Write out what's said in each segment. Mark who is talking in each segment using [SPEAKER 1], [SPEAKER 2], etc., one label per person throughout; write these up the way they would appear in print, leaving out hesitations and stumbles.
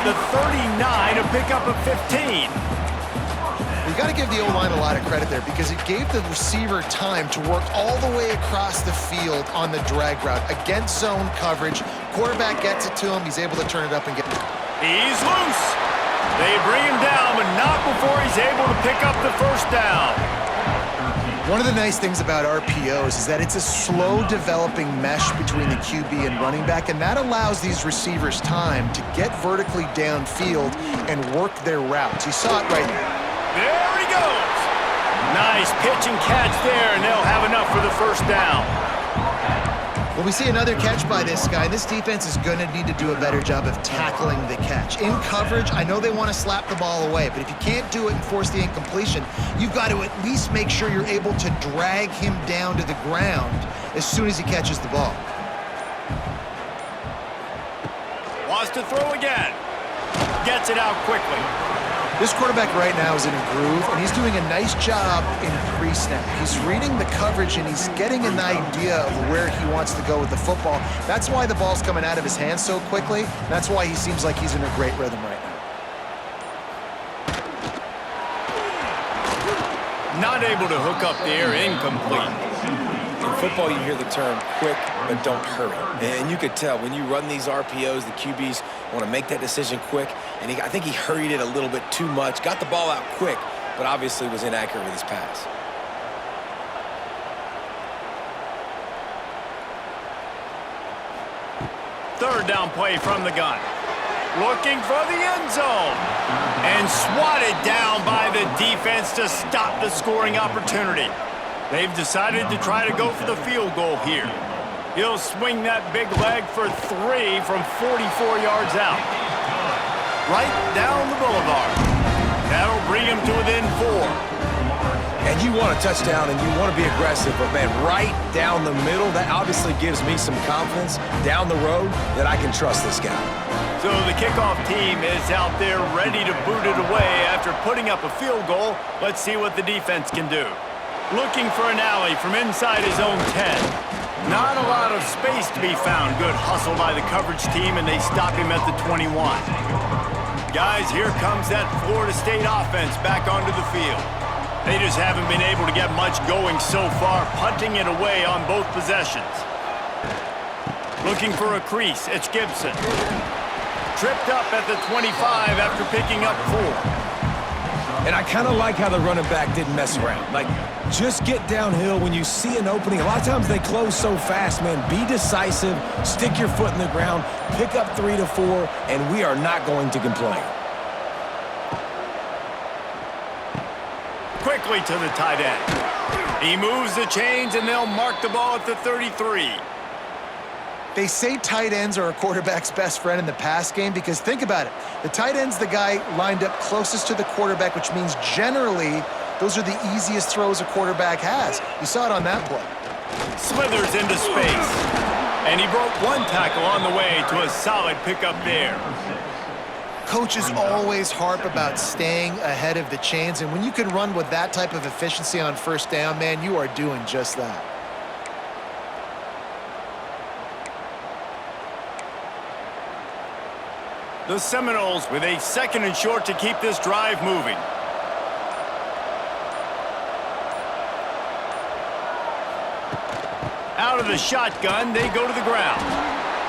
[SPEAKER 1] the 39, a pickup of 15.
[SPEAKER 2] You got to give the O-line a lot of credit there because it gave the receiver time to work all the way across the field on the drag route against zone coverage. Quarterback gets it to him. He's able to turn it up and get it.
[SPEAKER 1] He's loose. They bring him down, but not before he's able to pick up the first down.
[SPEAKER 2] One of the nice things about RPOs is that it's a slow developing mesh between the QB and running back, and that allows these receivers time to get vertically downfield and work their routes. You saw it right there.
[SPEAKER 1] There he goes. Nice pitch and catch there, and they'll have enough for the first down.
[SPEAKER 2] Well, we see another catch by this guy. This defense is going to need to do a better job of tackling the catch. In coverage, I know they want to slap the ball away, but if you can't do it and force the incompletion, you've got to at least make sure you're able to drag him down to the ground as soon as he catches the ball.
[SPEAKER 1] Wants to throw again. Gets it out quickly.
[SPEAKER 2] This quarterback right now is in a groove, and he's doing a nice job in pre-snap. He's reading the coverage, and he's getting an idea of where he wants to go with the football. That's why the ball's coming out of his hands so quickly. That's why he seems like he's in a great rhythm right now.
[SPEAKER 1] Not able to hook up there, incomplete.
[SPEAKER 3] In football, you hear the term quick, but don't hurry. And you could tell when you run these RPOs, the QBs want to make that decision quick. And I think he hurried it a little bit too much. Got the ball out quick, but obviously was inaccurate with his pass.
[SPEAKER 1] Third down play from the gun. Looking for the end zone. And swatted down by the defense to stop the scoring opportunity. They've decided to try to go for the field goal here. He'll swing that big leg for 3 from 44 yards out. Right down the boulevard. That'll bring him to within 4.
[SPEAKER 3] And you want a touchdown and you want to be aggressive, but man, right down the middle, that obviously gives me some confidence down the road that I can trust this guy.
[SPEAKER 1] So the kickoff team is out there ready to boot it away after putting up a field goal. Let's see what the defense can do. Looking for an alley from inside his own 10. Not a lot of space to be found. Good hustle by the coverage team, and they stop him at the 21. Guys, here comes that Florida State offense back onto the field. They just haven't been able to get much going so far, punting it away on both possessions. Looking for a crease, it's Gibson. Tripped up at the 25 after picking up 4.
[SPEAKER 3] And I kind of like how the running back didn't mess around. Like, just get downhill when you see an opening. A lot of times they close so fast, man. Be decisive, stick your foot in the ground, pick up 3 to 4, and we are not going to complain.
[SPEAKER 1] Quickly to the tight end. He moves the chains, and they'll mark the ball at the 33.
[SPEAKER 2] They say tight ends are a quarterback's best friend in the pass game because think about it. The tight end's the guy lined up closest to the quarterback, which means generally those are the easiest throws a quarterback has. You saw it on that play.
[SPEAKER 1] Slithers into space. And he broke one tackle on the way to a solid pickup there.
[SPEAKER 2] Coaches always harp about staying ahead of the chains, and when you can run with that type of efficiency on first down, man, you are doing just that.
[SPEAKER 1] The Seminoles with a 2nd and short to keep this drive moving. Out of the shotgun, they go to the ground.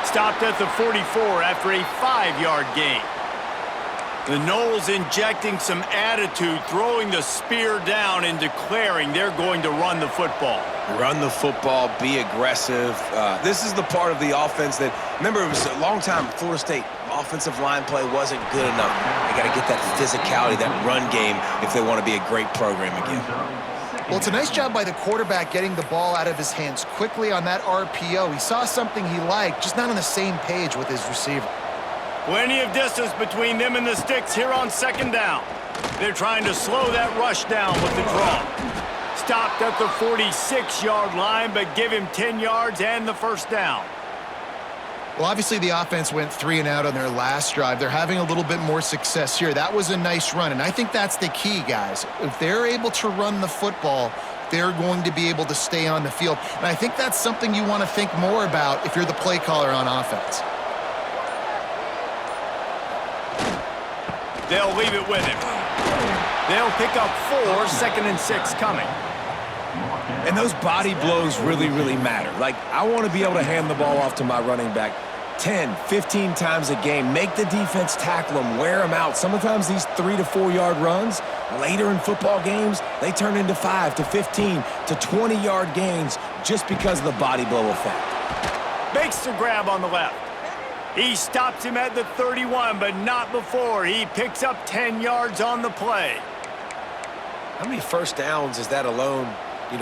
[SPEAKER 1] Stopped at the 44 after a 5-yard gain. The Noles injecting some attitude, throwing the spear down and declaring they're going to run the football.
[SPEAKER 3] Run the football, be aggressive. This is the part of the offense that, remember, it was a long time, Florida State offensive line play wasn't good enough. They got to get that physicality, that run game, if they want to be a great program again.
[SPEAKER 2] Well, it's a nice job by the quarterback getting the ball out of his hands quickly on that RPO. He saw something he liked, just not on the same page with his receiver.
[SPEAKER 1] Plenty of distance between them and the sticks here on 2nd down. They're trying to slow that rush down with the draw. Stopped at the 46-yard line, but give him 10 yards and the first down.
[SPEAKER 2] Well, obviously the offense went 3 and out on their last drive. They're having a little bit more success here. That was a nice run, and I think that's the key, guys. If they're able to run the football, they're going to be able to stay on the field. And I think that's something you want to think more about if you're the play caller on offense.
[SPEAKER 1] They'll leave it with him. They'll pick up 4, 2nd and 6 coming.
[SPEAKER 3] And those body blows really, really matter. Like, I want to be able to hand the ball off to my running back 10, 15 times a game. Make the defense tackle them, wear them out. Sometimes these 3 to 4 yard runs, later in football games, they turn into 5 to 15 to 20 yard gains just because of the body blow effect.
[SPEAKER 1] Makes the grab on the left. He stops him at the 31, but not before. He picks up 10 yards on the play.
[SPEAKER 3] How many first downs is that alone,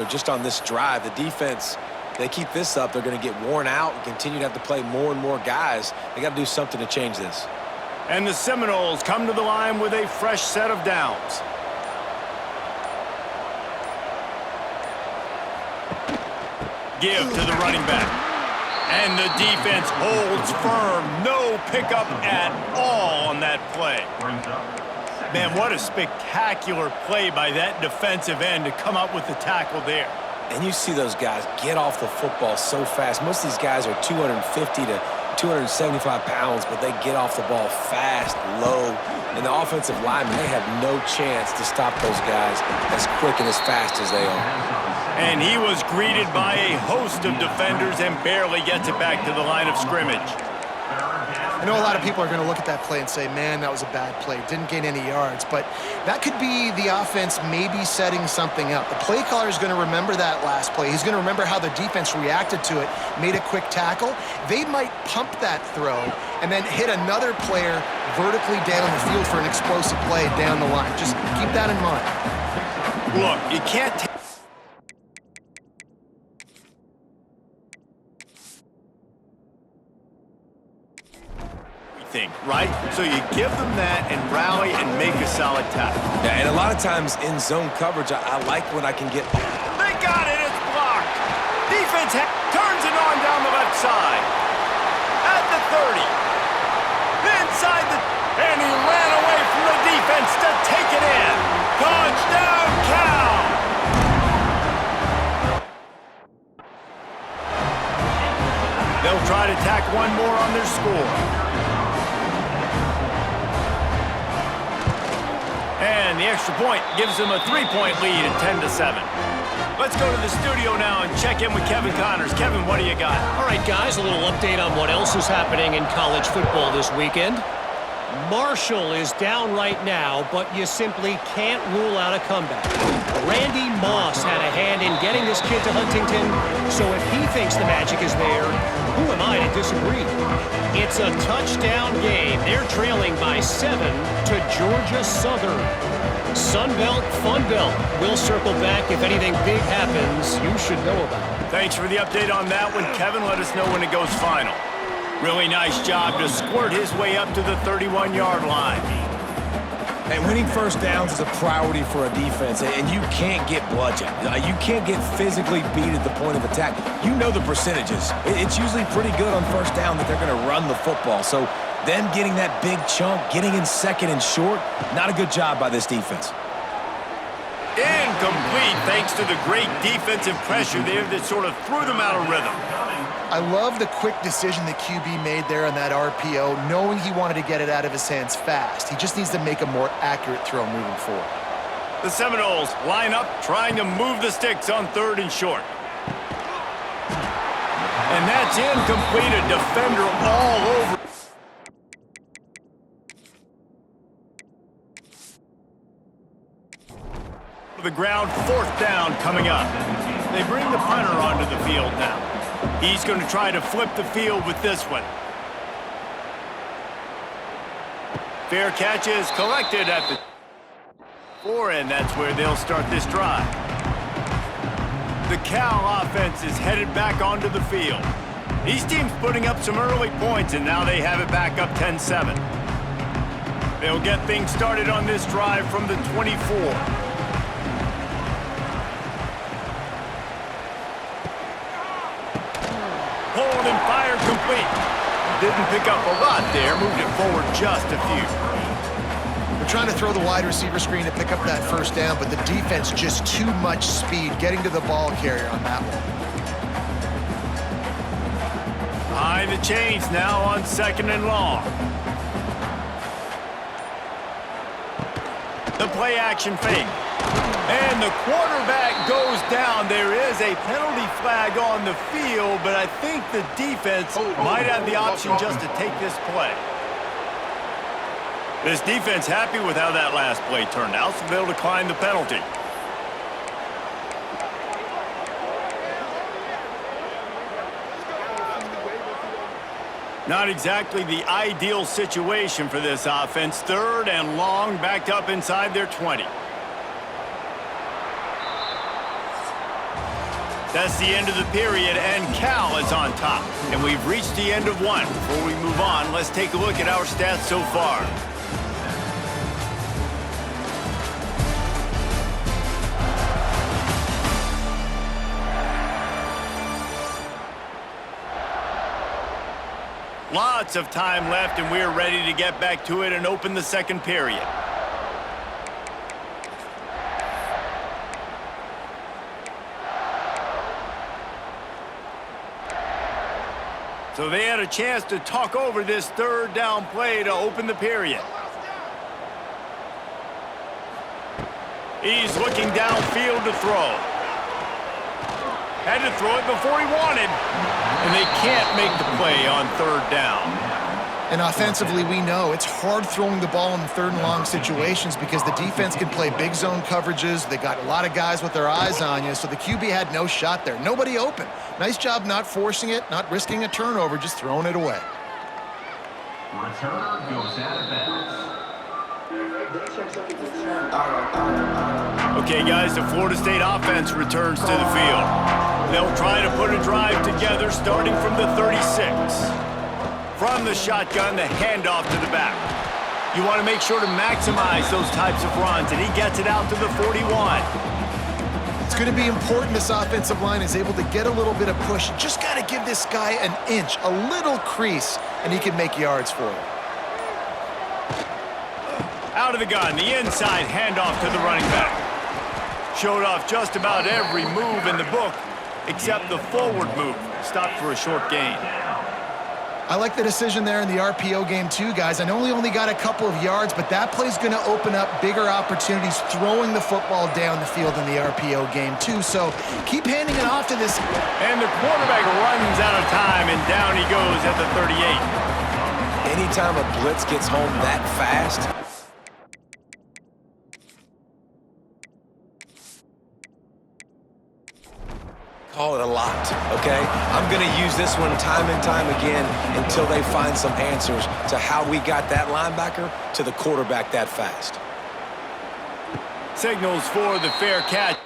[SPEAKER 3] just on this drive? The defense, they keep this up, they're going to get worn out and continue to have to play more and more guys. They got to do something to change this.
[SPEAKER 1] And the Seminoles come to the line with a fresh set of downs. Give to the running back. And the defense holds firm. No pickup at all on that play. Man, what a spectacular play by that defensive end to come up with the tackle there.
[SPEAKER 3] And you see those guys get off the football so fast. Most of these guys are 250 to 275 pounds, but they get off the ball fast, low. And the offensive linemen, they have no chance to stop those guys as quick and as fast as they are.
[SPEAKER 1] And he was greeted by a host of defenders and barely gets it back to the line of scrimmage.
[SPEAKER 2] I know a lot of people are going to look at that play and say, man, that was a bad play. Didn't gain any yards. But that could be the offense maybe setting something up. The play caller is going to remember that last play. He's going to remember how the defense reacted to it, made a quick tackle. They might pump that throw and then hit another player vertically down the field for an explosive play down the line. Just keep that in mind.
[SPEAKER 1] Look, you can't right? So you give them that and rally and make a solid tackle.
[SPEAKER 3] Yeah, and a lot of times in zone coverage, I like when I can get...
[SPEAKER 1] They got it, it's blocked. Defense turns it on down the left side. At the 30. Inside the... And he ran away from the defense to take it in. Touchdown, Cal! They'll try to tack one more on their score. And the extra point gives them a 3-point lead at 10-7. Let's go to the studio now and check in with Kevin Connors. Kevin, what do you got?
[SPEAKER 4] All right, guys, a little update on what else is happening in college football this weekend. Marshall is down right now, but you simply can't rule out a comeback. Randy Moss had a hand in getting this kid to Huntington, so if he thinks the magic is there, who am I to disagree? It's a touchdown game. They're trailing by 7 to Georgia Southern. Sunbelt, Funbelt. We'll circle back if anything big happens you should know about.
[SPEAKER 1] Thanks for the update on that one, Kevin. Let us know when it goes final. Really nice job to squirt his way up to the 31-yard line.
[SPEAKER 3] And winning first downs is a priority for a defense, and you can't get bludgeoned. You can't get physically beat at the point of attack. You know the percentages. It's usually pretty good on first down that they're going to run the football. So them getting that big chunk, getting in second and short, not a good job by this defense.
[SPEAKER 1] Incomplete, thanks to the great defensive pressure there that sort of threw them out of rhythm.
[SPEAKER 2] I love the quick decision the QB made there on that RPO, knowing he wanted to get it out of his hands fast. He just needs to make a more accurate throw moving forward.
[SPEAKER 1] The Seminoles line up, trying to move the sticks on 3rd and short. And that's incomplete, a defender all over. The ground, 4th down coming up. They bring the punter onto the field now. He's going to try to flip the field with this one. Fair catch is collected at the 4, and that's where they'll start this drive. The Cal offense is headed back onto the field. These teams putting up some early points, and now they have it back up 10-7. They'll get things started on this drive from the 24. Hold and fire complete. Didn't pick up a lot there, moved it forward just a few.
[SPEAKER 2] We're trying to throw the wide receiver screen to pick up that first down, but the defense just too much speed getting to the ball carrier on that one.
[SPEAKER 1] Behind the chains now on 2nd and long. The play action fake. And the quarterback goes down. There is a penalty flag on the field, but I think the defense might have the option just to take this play. This defense happy with how that last play turned out, so they'll decline the penalty. Not exactly the ideal situation for this offense. 3rd and long, backed up inside their 20. That's the end of the period, and Cal is on top. And we've reached the end of one. Before we move on, let's take a look at our stats so far. Lots of time left, and we're ready to get back to it and open the second period. So they had a chance to talk over this 3rd down play to open the period. He's looking downfield to throw. Had to throw it before he wanted. And they can't make the play on 3rd down.
[SPEAKER 2] And offensively, we know it's hard throwing the ball in 3rd and long situations because the defense can play big zone coverages. They got a lot of guys with their eyes on you, so the QB had no shot there. Nobody open. Nice job not forcing it, not risking a turnover, just throwing it away.
[SPEAKER 5] Returner goes out of bounds.
[SPEAKER 1] Okay, guys, the Florida State offense returns to the field. They'll try to put a drive together starting from the 36. From the shotgun, the handoff to the back. You want to make sure to maximize those types of runs, and he gets it out to the 41.
[SPEAKER 2] It's going to be important this offensive line is able to get a little bit of push. Just got to give this guy an inch, a little crease, and he can make yards for it.
[SPEAKER 1] Out of the gun, the inside handoff to the running back. Showed off just about every move in the book, except the forward move. Stopped for a short gain.
[SPEAKER 2] I like the decision there in the RPO game too, guys. I know he only got a couple of yards, but that play's going to open up bigger opportunities throwing the football down the field in the RPO game too. So keep handing it off to this.
[SPEAKER 1] And the quarterback runs out of time, and down he goes at the 38.
[SPEAKER 3] Anytime a blitz gets home that fast, call it a lot, okay? I'm going to use this one time and time again until they find some answers to how we got that linebacker to the quarterback that fast.
[SPEAKER 1] Signals for the fair catch,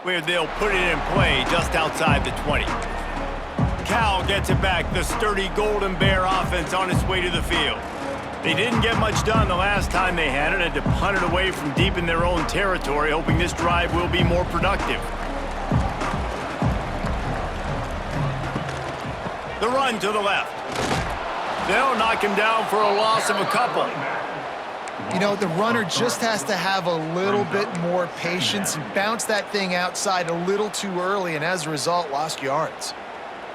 [SPEAKER 1] where they'll put it in play just outside the 20. Cal gets it back, the sturdy Golden Bear offense on its way to the field. They didn't get much done the last time they had it, had to punt it away from deep in their own territory, hoping this drive will be more productive. The run to the left. They'll knock him down for a loss of a couple.
[SPEAKER 2] You know, the runner just has to have a little bit more patience and bounce that thing outside a little too early, and as a result, lost yards.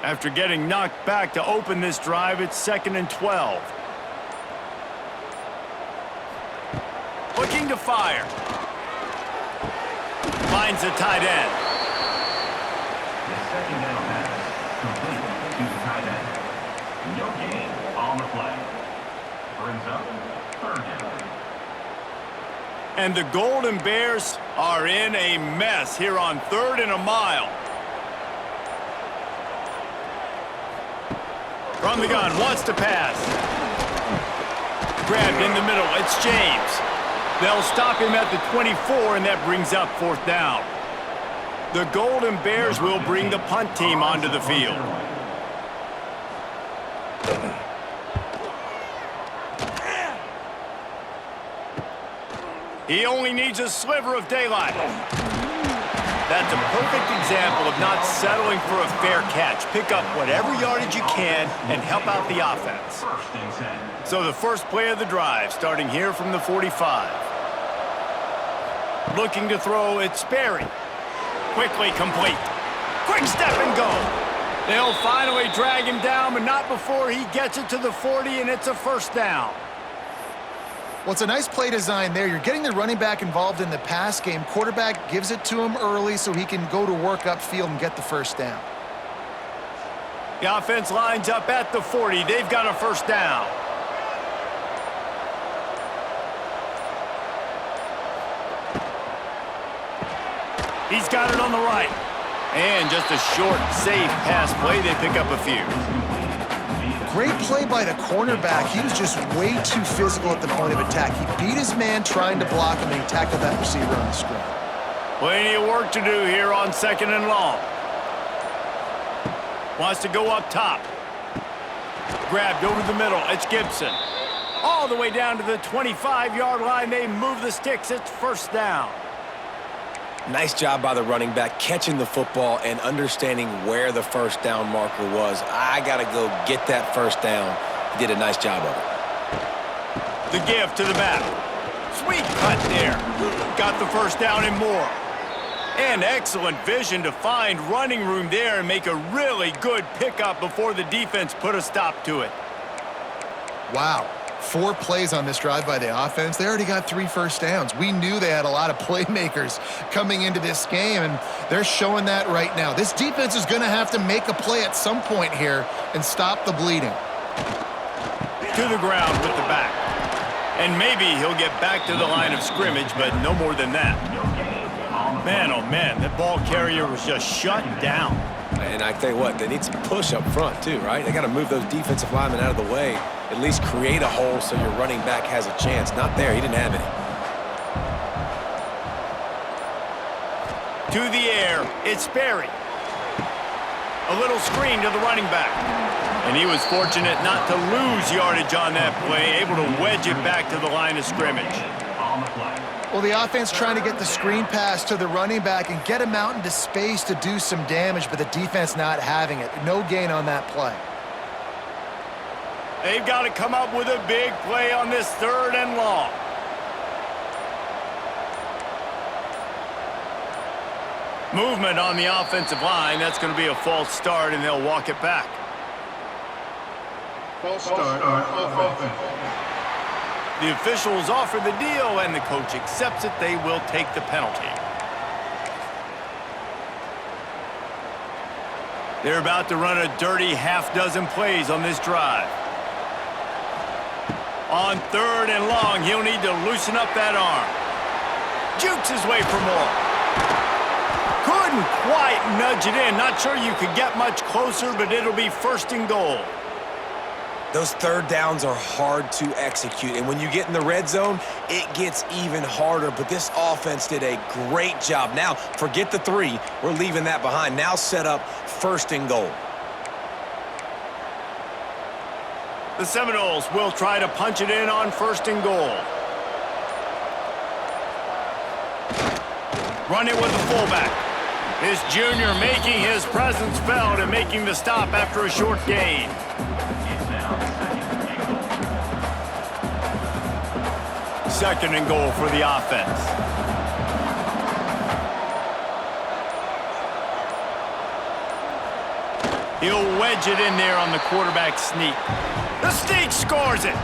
[SPEAKER 1] After getting knocked back to open this drive, it's 2nd and 12. Looking to fire. Finds the tight end.
[SPEAKER 5] The second down pass complete to the tight end. No gain on the play. Brings up 3rd down.
[SPEAKER 1] And the Golden Bears are in a mess here on 3rd and a mile. From the gun, wants to pass. Grabbed in the middle, it's James. They'll stop him at the 24, and that brings up 4th down. The Golden Bears will bring the punt team onto the field. He only needs a sliver of daylight. That's a perfect example of not settling for a fair catch. Pick up whatever yardage you can and help out the offense.
[SPEAKER 5] 1st and 10.
[SPEAKER 1] So the first play of the drive, starting here from the 45. Looking to throw, it's Sperry. Quickly complete. Quick step and go. They'll finally drag him down, but not before he gets it to the 40, and it's a 1st down.
[SPEAKER 2] Well, it's a nice play design there. You're getting the running back involved in the pass game. Quarterback gives it to him early so he can go to work upfield and get the first down.
[SPEAKER 1] The offense lines up at the 40. They've got a first down. He's got it on the right. And just a short, safe pass play. They pick up a few.
[SPEAKER 2] Great play by the cornerback. He was just way too physical at the point of attack. He beat his man trying to block him, and he tackled that receiver on the screen.
[SPEAKER 1] Plenty of work to do here on 2nd and long. Wants to go up top. Grabbed over the middle. It's Gibson. All the way down to the 25-yard line. They move the sticks. It's first down.
[SPEAKER 3] Nice job by the running back catching the football and understanding where the first down marker was. I got to go get that first down. He did a nice job of it.
[SPEAKER 1] The give to the back. Sweet cut there. Got the first down and more. And excellent vision to find running room there and make a really good pickup before the defense put a stop to it.
[SPEAKER 2] Wow. 4 plays on this drive by the offense. They already got 3 first downs. We knew they had a lot of playmakers coming into this game, and they're showing that right now. This defense is going to have to make a play at some point here and stop the bleeding.
[SPEAKER 1] To the ground with the back. And maybe he'll get back to the line of scrimmage, but no more than that. Man, oh man, that ball carrier was just shut down.
[SPEAKER 3] And I tell you what, they need some push up front too, right? They got to move those defensive linemen out of the way, at least create a hole so your running back has a chance. Not there, he didn't have any.
[SPEAKER 1] To the air, it's Sperry. A little screen to the running back. And he was fortunate not to lose yardage on that play, able to wedge it back to the line of scrimmage.
[SPEAKER 2] Well, the offense trying to get the screen pass to the running back and get him out into space to do some damage, but the defense not having it. No gain on that play.
[SPEAKER 1] They've got to come up with a big play on this 3rd and long. Movement on the offensive line. That's going to be a false start, and they'll walk it back.
[SPEAKER 6] False start on offense.
[SPEAKER 1] The officials offer the deal, and the coach accepts it. They will take the penalty. They're about to run a dirty half-dozen plays on this drive. On 3rd and long, he'll need to loosen up that arm. Jukes his way for more. Couldn't quite nudge it in. Not sure you could get much closer, but it'll be 1st and goal.
[SPEAKER 3] Those 3rd downs are hard to execute, and when you get in the red zone, it gets even harder, but this offense did a great job. Now, forget the 3. We're leaving that behind. Now set up 1st and goal.
[SPEAKER 1] The Seminoles will try to punch it in on 1st and goal. Run it with the fullback. This junior making his presence felt and making the stop after a short gain. Second and goal for the offense. He'll wedge it in there on the quarterback sneak. The sneak scores it.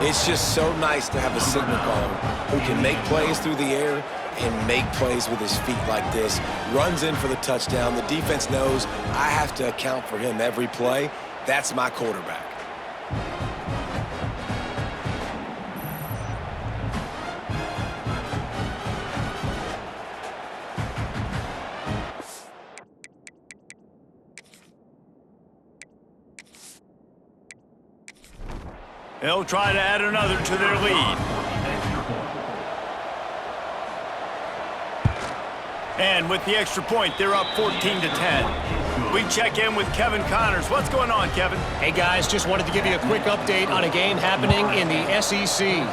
[SPEAKER 3] It's just so nice to have a signal caller who can make plays through the air and make plays with his feet like this. Runs in for the touchdown. The defense knows I have to account for him every play. That's my quarterback.
[SPEAKER 1] They'll try to add another to their lead. And with the extra point, they're up 14-10. We check in with Kevin Connors. What's going on, Kevin?
[SPEAKER 4] Hey, guys, just wanted to give you a quick update on a game happening in the SEC.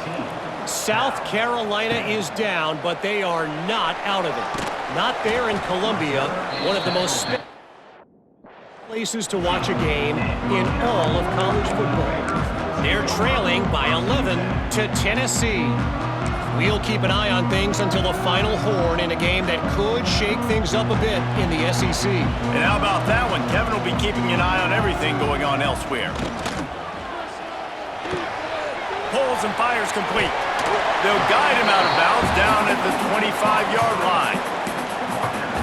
[SPEAKER 4] South Carolina is down, but they are not out of it. Not there in Columbia, one of the most places to watch a game in all of college football. They're trailing by 11 to Tennessee. We'll keep an eye on things until the final horn in a game that could shake things up a bit in the SEC.
[SPEAKER 1] And how about that one? Kevin will be keeping an eye on everything going on elsewhere. Pulls and fires complete. They'll guide him out of bounds down at the 25-yard line.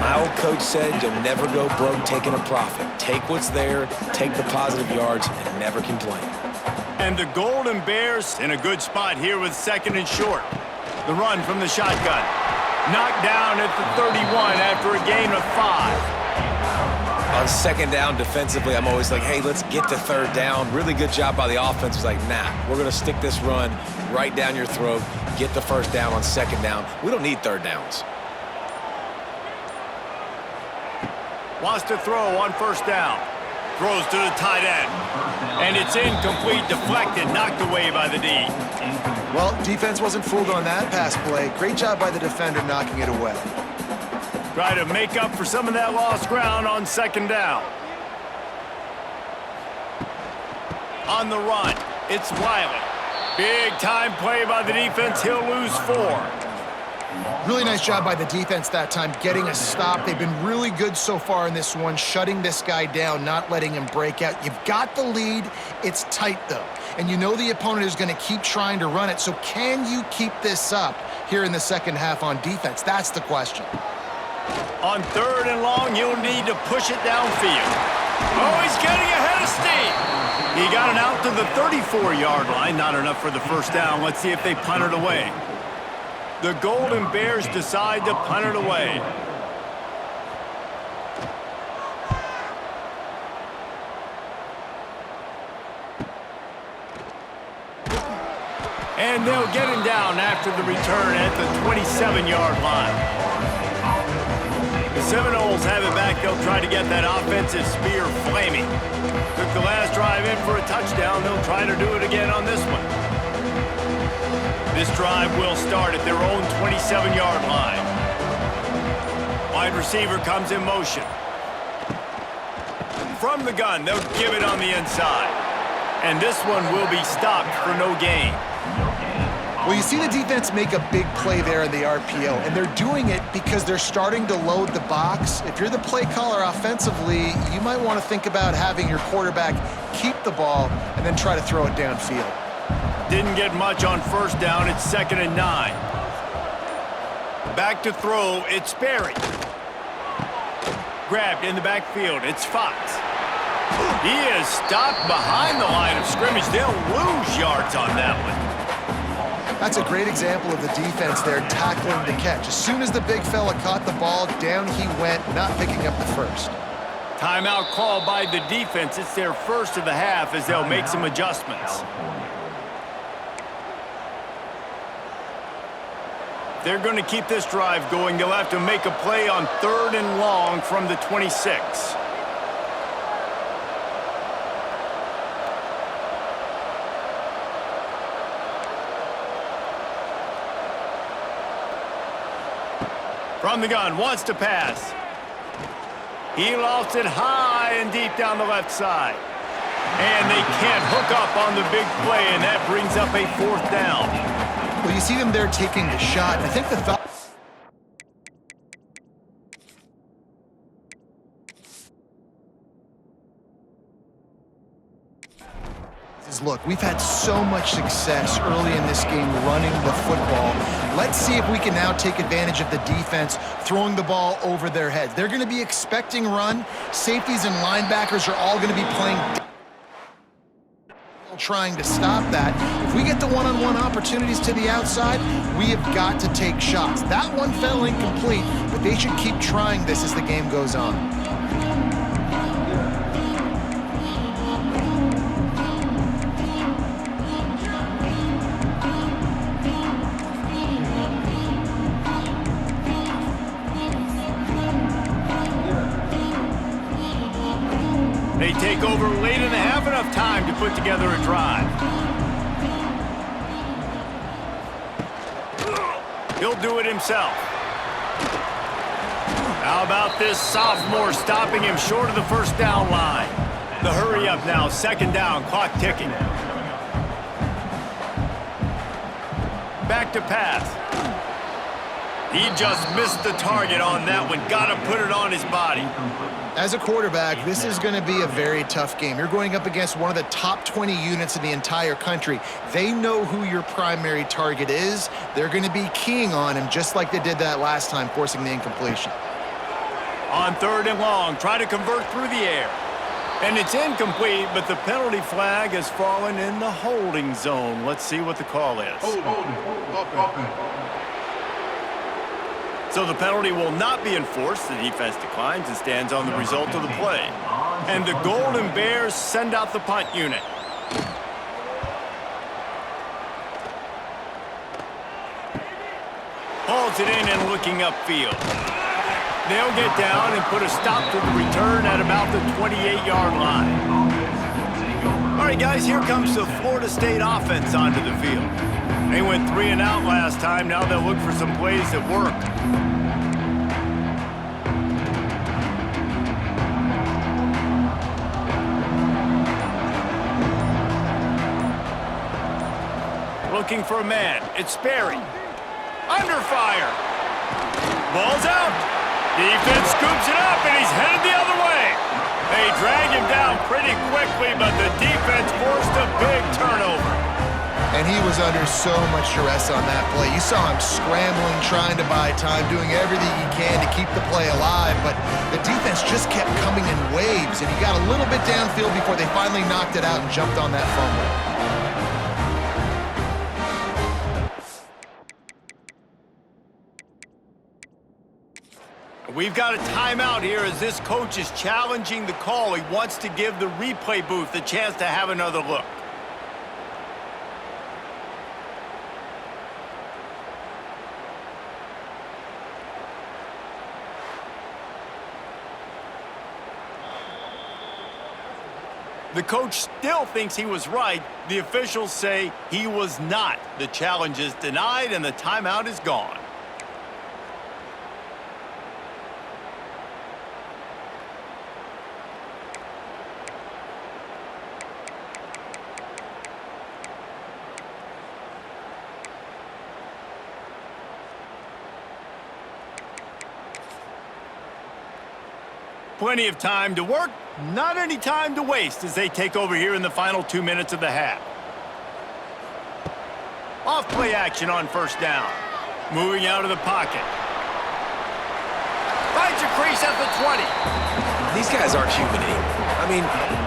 [SPEAKER 3] My old coach said you'll never go broke taking a profit. Take what's there, take the positive yards, and never complain.
[SPEAKER 1] And the Golden Bears in a good spot here with 2nd and short. The run from the shotgun. Knocked down at the 31 after a gain of 5.
[SPEAKER 3] On 2nd down defensively, I'm always like, hey, let's get to 3rd down. Really good job by the offense. It's like, nah, we're going to stick this run right down your throat, get the 1st down on 2nd down. We don't need 3rd downs.
[SPEAKER 1] Wants to throw on 1st down. Throws to the tight end. And it's incomplete, deflected, knocked away by the D.
[SPEAKER 2] Well, defense wasn't fooled on that pass play. Great job by the defender knocking it away.
[SPEAKER 1] Try to make up for some of that lost ground on 2nd down. On the run, it's Wiley. Big time play by the defense. He'll lose 4.
[SPEAKER 2] Really nice job by the defense that time, getting a stop. They've been really good so far in this one, shutting this guy down, not letting him break out. You've got the lead. It's tight, though. And you know the opponent is going to keep trying to run it. So can you keep this up here in the 2nd half on defense? That's the question.
[SPEAKER 1] On 3rd and long, you'll need to push it downfield. Oh, he's getting ahead of steam. He got it out to the 34-yard line. Not enough for the 1st down. Let's see if they punt it away. The Golden Bears decide to punt it away. And they'll get him down after the return at the 27-yard line. The Seminoles have it back. They'll try to get that offensive spear flaming. Took the last drive in for a touchdown. They'll try to do it again on this one. This drive will start at their own 27-yard line. Wide receiver comes in motion. From the gun, they'll give it on the inside. And this one will be stopped for no gain.
[SPEAKER 2] Well, you see the defense make a big play there in the RPO, and they're doing it because they're starting to load the box. If you're the play caller offensively, you might want to think about having your quarterback keep the ball and then try to throw it downfield.
[SPEAKER 1] Didn't get much on 1st down. It's 2nd and 9. Back to throw. It's Sperry. Grabbed in the backfield. It's Fox. He is stopped behind the line of scrimmage. They'll lose yards on that one.
[SPEAKER 2] That's a great example of the defense there tackling the catch. As soon as the big fella caught the ball, down he went, not picking up the 1st.
[SPEAKER 1] Timeout called by the defense. It's their 1st of the half as they'll make some adjustments. They're going to keep this drive going. They'll have to make a play on 3rd and long from the 26. From the gun, wants to pass. He lofts it high and deep down the left side. And they can't hook up on the big play, and that brings up a 4th down.
[SPEAKER 2] Well, you see them there taking the shot. I think the thought is, look, we've had so much success early in this game running the football. Let's see if we can now take advantage of the defense throwing the ball over their heads. They're going to be expecting run. Safeties and linebackers are all going to be playing trying to stop that. If we get the one-on-one opportunities to the outside, we have got to take shots. That one fell incomplete, but they should keep trying this as the game goes on.
[SPEAKER 1] They take over late in the half, enough time to put together a drive. He'll do it himself. How about this sophomore stopping him short of the 1st down line? The hurry up now, 2nd down, clock ticking. Back to pass. He just missed the target on that one. Got to put it on his body.
[SPEAKER 2] As a quarterback, this is going to be a very tough game. You're going up against one of the top 20 units in the entire country. They know who your primary target is. They're going to be keying on him just like they did that last time, forcing the incompletion.
[SPEAKER 1] On 3rd and long, try to convert through the air. And it's incomplete, but the penalty flag has fallen in the holding zone. Let's see what the call is. So the penalty will not be enforced. The defense declines and stands on the result of the play. And the Golden Bears send out the punt unit. Hauls it in and looking upfield. They'll get down and put a stop to the return at about the 28-yard line. All right, guys, here comes the Florida State offense onto the field. They went 3 and out last time. Now they'll look for some plays that work. Looking for a man. It's Sperry. Under fire. Ball's out. Defense scoops it up, and he's headed the other way. They drag him down pretty quickly, but the defense forced a big turnover.
[SPEAKER 2] And he was under so much duress on that play. You saw him scrambling, trying to buy time, doing everything he can to keep the play alive, but the defense just kept coming in waves, and he got a little bit downfield before they finally knocked it out and jumped on that fumble.
[SPEAKER 1] We've got a timeout here as this coach is challenging the call. He wants to give the replay booth the chance to have another look. The coach still thinks he was right. The officials say he was not. The challenge is denied and the timeout is gone. Plenty of time to work, not any time to waste as they take over here in the final 2 minutes of the half. Off play action on 1st down. Moving out of the pocket. Finds a crease at the 20.
[SPEAKER 3] These guys aren't human anymore. I mean,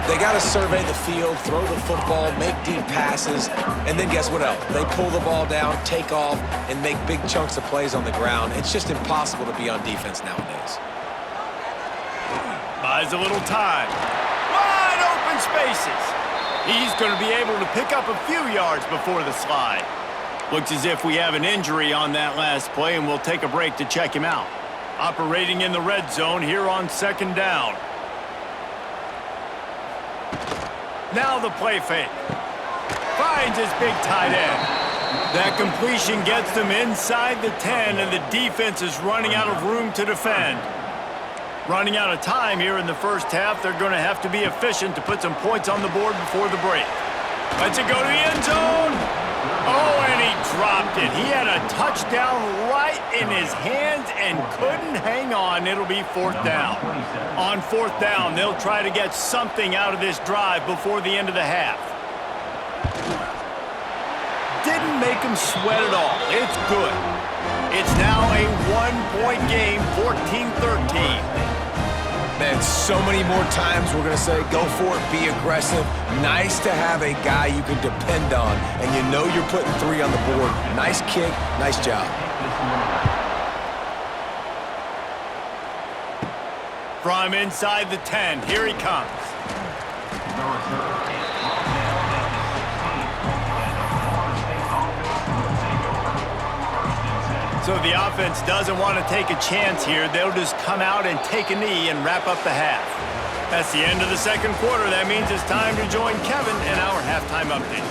[SPEAKER 3] they got to survey the field, throw the football, make deep passes, and then guess what else? They pull the ball down, take off, and make big chunks of plays on the ground. It's just impossible to be on defense nowadays.
[SPEAKER 1] Buys a little time. Wide open spaces. He's going to be able to pick up a few yards before the slide. Looks as if we have an injury on that last play, and we'll take a break to check him out. Operating in the red zone here on 2nd down. Now the play fake. Finds his big tight end. That completion gets them inside the 10, and the defense is running out of room to defend. Running out of time here in the 1st half. They're going to have to be efficient to put some points on the board before the break. Lets it go to the end zone. Oh, and he dropped it. He had a touchdown right in his hands and couldn't hang on. It'll be 4th down. On 4th down, they'll try to get something out of this drive before the end of the half. Didn't make him sweat at all. It's good. It's now a 1-point game, 14-13.
[SPEAKER 3] Man, so many more times we're going to say, go for it, be aggressive. Nice to have a guy you can depend on, and you know you're putting 3 on the board. Nice kick, nice job.
[SPEAKER 1] From inside the 10, here he comes. So the offense doesn't want to take a chance here. They'll just come out and take a knee and wrap up the half. That's the end of the 2nd quarter. That means it's time to join Kevin in our halftime update.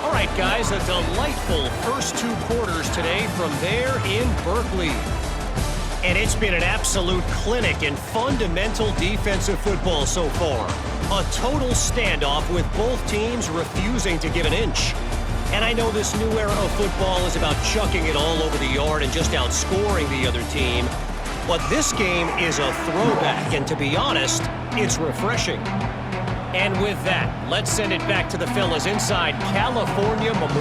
[SPEAKER 4] All right, guys, a delightful first 2 quarters today from there in Berkeley. And it's been an absolute clinic in fundamental defensive football so far. A total standoff with both teams refusing to give an inch. And I know this new era of football is about chucking it all over the yard and just outscoring the other team. But this game is a throwback, and to be honest, it's refreshing. And with that, let's send it back to the fellas inside California Memorial.